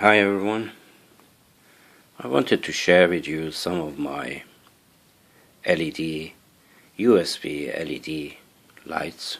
Hi everyone, I wanted to share with you some of my LED, USB LED lights,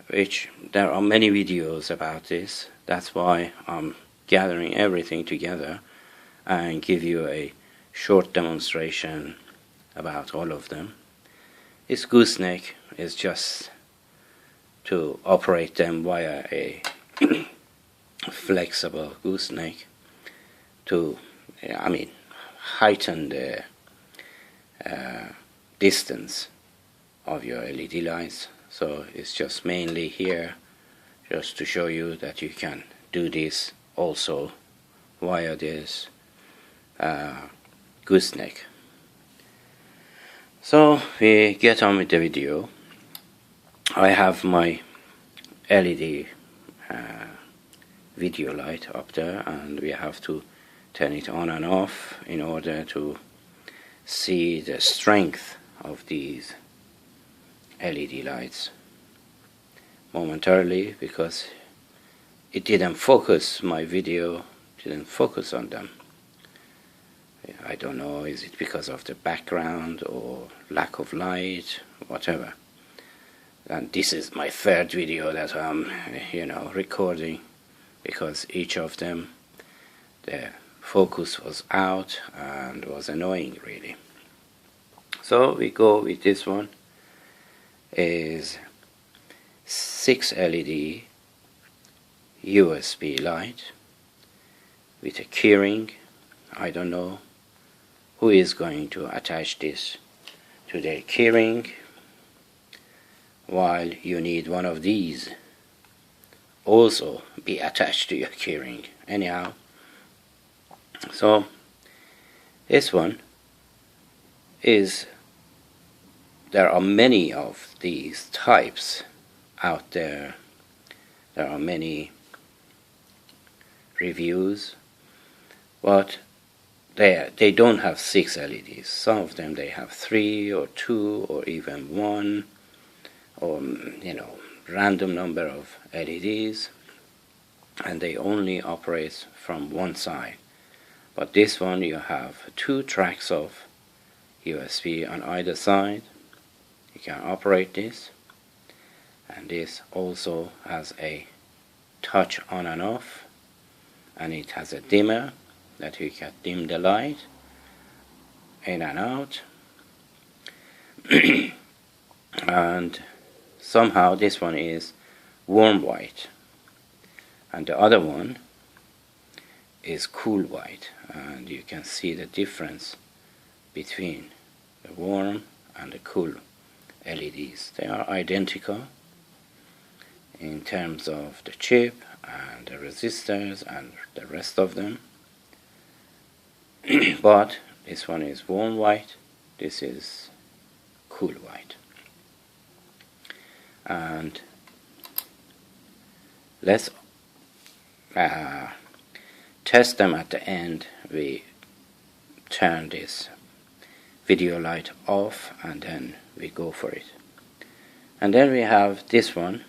which there are many videos about this. That's why I'm gathering everything together and give you a short demonstration about all of them. This gooseneck is just to operate them via a flexible gooseneck to heighten the distance of your LED lights. So it's just mainly here just to show you that you can do this also via this gooseneck. So we get on with the video. I have my LED video light up there, and we have to turn it on and off in order to see the strength of these LED lights momentarily, because it didn't focus, my video didn't focus on them. I don't know, is it because of the background or lack of light, whatever. And this is my third video that I'm recording, because each of them, the focus was out and was annoying really. So we go with this one. Is 6 LED USB light with a keyring. I don't know who is going to attach this to their keyring, while you need one of these also be attached to your keyring. Anyhow, so this one is, there are many of these types out there. There are many reviews, but they don't have 6 LEDs. Some of them they have 3 or 2 or even 1, or random number of LEDs, and they only operate from one side. But this one, you have 2 tracks of USB on either side. You can operate this, and this also has a touch on and off, and it has a dimmer that you can dim the light in and out. And somehow this one is warm white, and the other one is cool white, and you can see the difference between the warm and the cool LEDs. They are identical in terms of the chip and the resistors and the rest of them, but this one is warm white, this is cool white. And let's test them at the end. We turn this video light off and then we go for it. And then we have this one,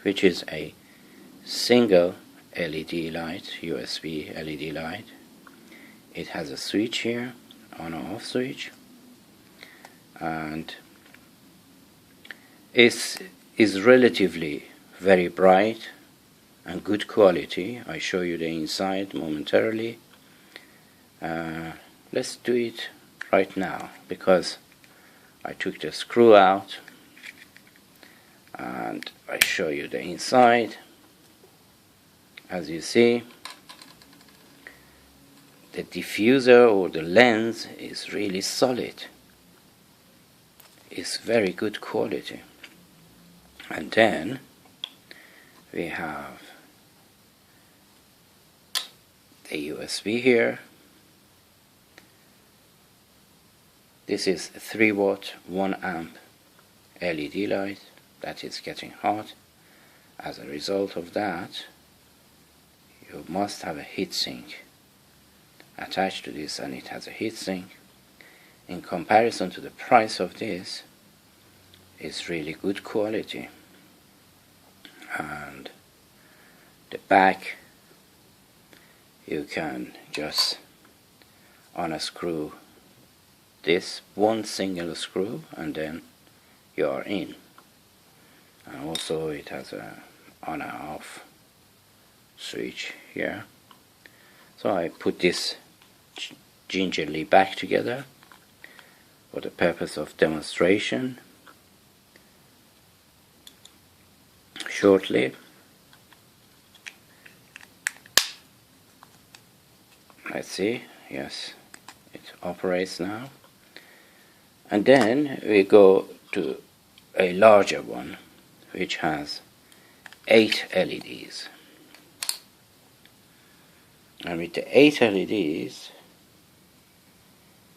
which is a single LED light, USB LED light. It has a switch here, on or off switch, and is relatively very bright and good quality. I show you the inside momentarily. Let's do it right now, because I took the screw out and I show you the inside. As you see, the diffuser or the lens is really solid. It's very good quality. And then we have the USB here. This is a 3 watt 1 amp LED light that is getting hot. As a result of that, you must have a heatsink attached to this, and it has a heatsink. In comparison to the price of this, it's really good quality. And the back you can just unscrew this one single screw and then you are in. And also it has a on and off switch here. So I put this gingerly back together for the purpose of demonstration shortly. Let's see, yes, it operates now. And then we go to a larger one which has 8 LEDs. And with the 8 LEDs,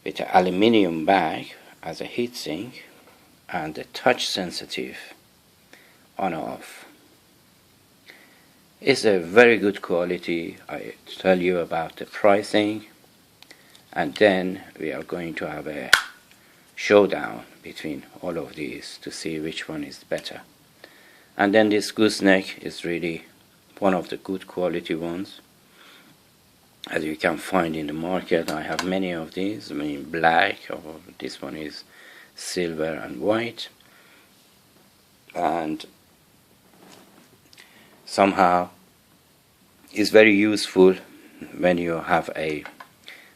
with the aluminium bag as a heatsink and the touch sensitive on off, it's a very good quality. I tell you about the pricing, and then we are going to have a showdown between all of these to see which one is better. And then this gooseneck is really one of the good quality ones, as you can find in the market. I have many of these, I mean black, or this one is silver and white, and somehow is very useful when you have a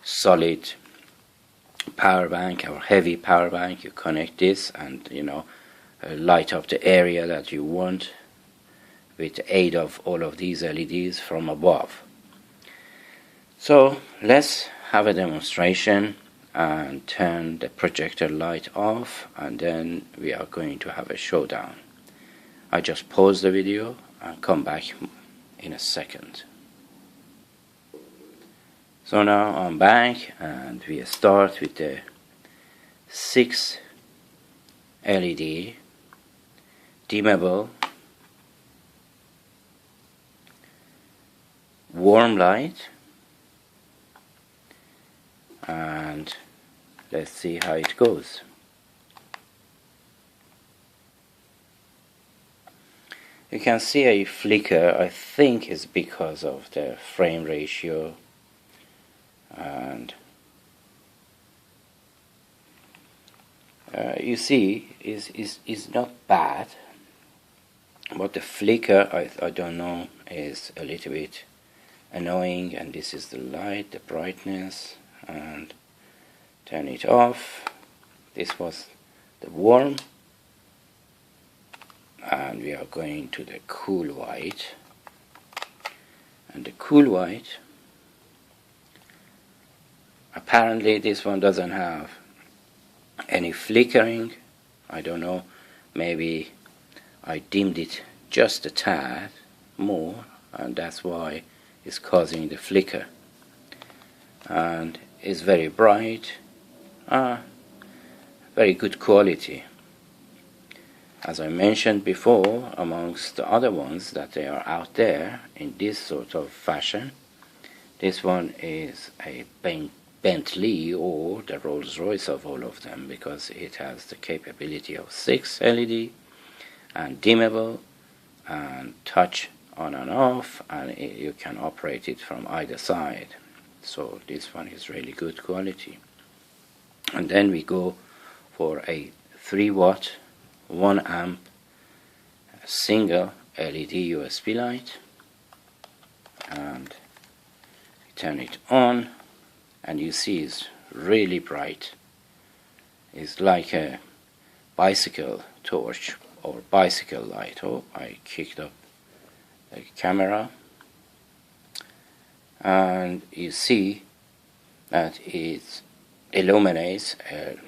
solid power bank or heavy power bank. You connect this and light up the area that you want with the aid of all of these LEDs from above. So let's have a demonstration and turn the projector light off, and then we are going to have a showdown. I just pause the video and come back in a second. So now I'm back and we start with the 6 LED dimmable warm light, and let's see how it goes. You can see a flicker. I think it's because of the frame ratio, and you see is not bad, but the flicker I don't know, is a little bit annoying. And this is the light, the brightness, and turn it off. This was the warm, and we are going to the cool white. And the cool white, apparently this one doesn't have any flickering. I don't know, maybe I dimmed it just a tad more, and that's why it's causing the flicker. And it's very bright, very good quality. As I mentioned before, amongst the other ones that they are out there in this sort of fashion, this one is a Bentley, or the Rolls-Royce of all of them, because it has the capability of 6 LED and dimmable and touch on and off, and you can operate it from either side. So this one is really good quality. And then we go for a 3 watt 1 amp single LED USB light, and turn it on, and you see it's really bright. It's like a bicycle torch or bicycle light. Oh, I kicked up the camera, and you see that it illuminates a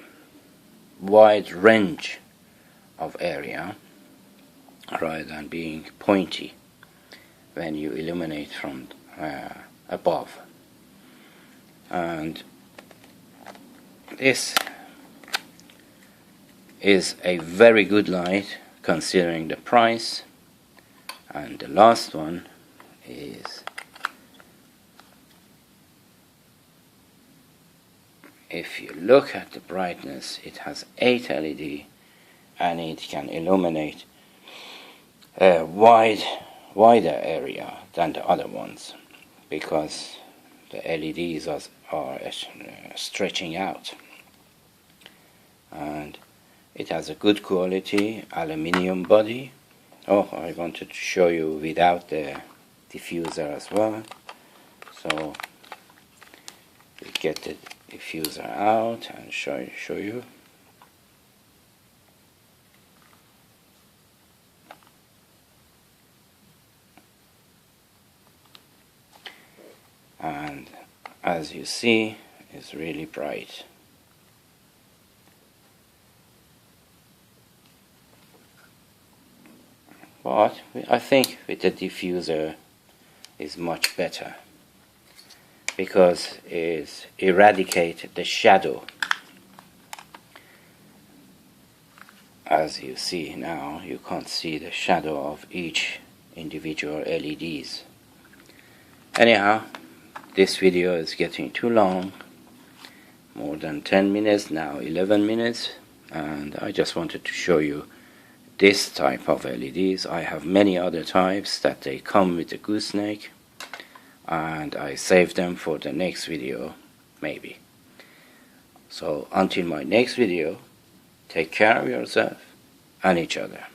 wide range of area rather than being pointy when you illuminate from above. And this is a very good light considering the price. And the last one is, if you look at the brightness, it has 8 LED, and it can illuminate a wider area than the other ones, because the LEDs are stretching out, and it has a good quality aluminium body. Oh, I wanted to show you without the diffuser as well. So we get the diffuser out and show you. And as you see, it's really bright. But I think with the diffuser is much better, because it eradicates the shadow. As you see now, you can't see the shadow of each individual LEDs. Anyhow, this video is getting too long, more than 10 minutes now, 11 minutes, and I just wanted to show you this type of LEDs. I have many other types that they come with the gooseneck, and I save them for the next video, maybe. So until my next video, take care of yourself and each other.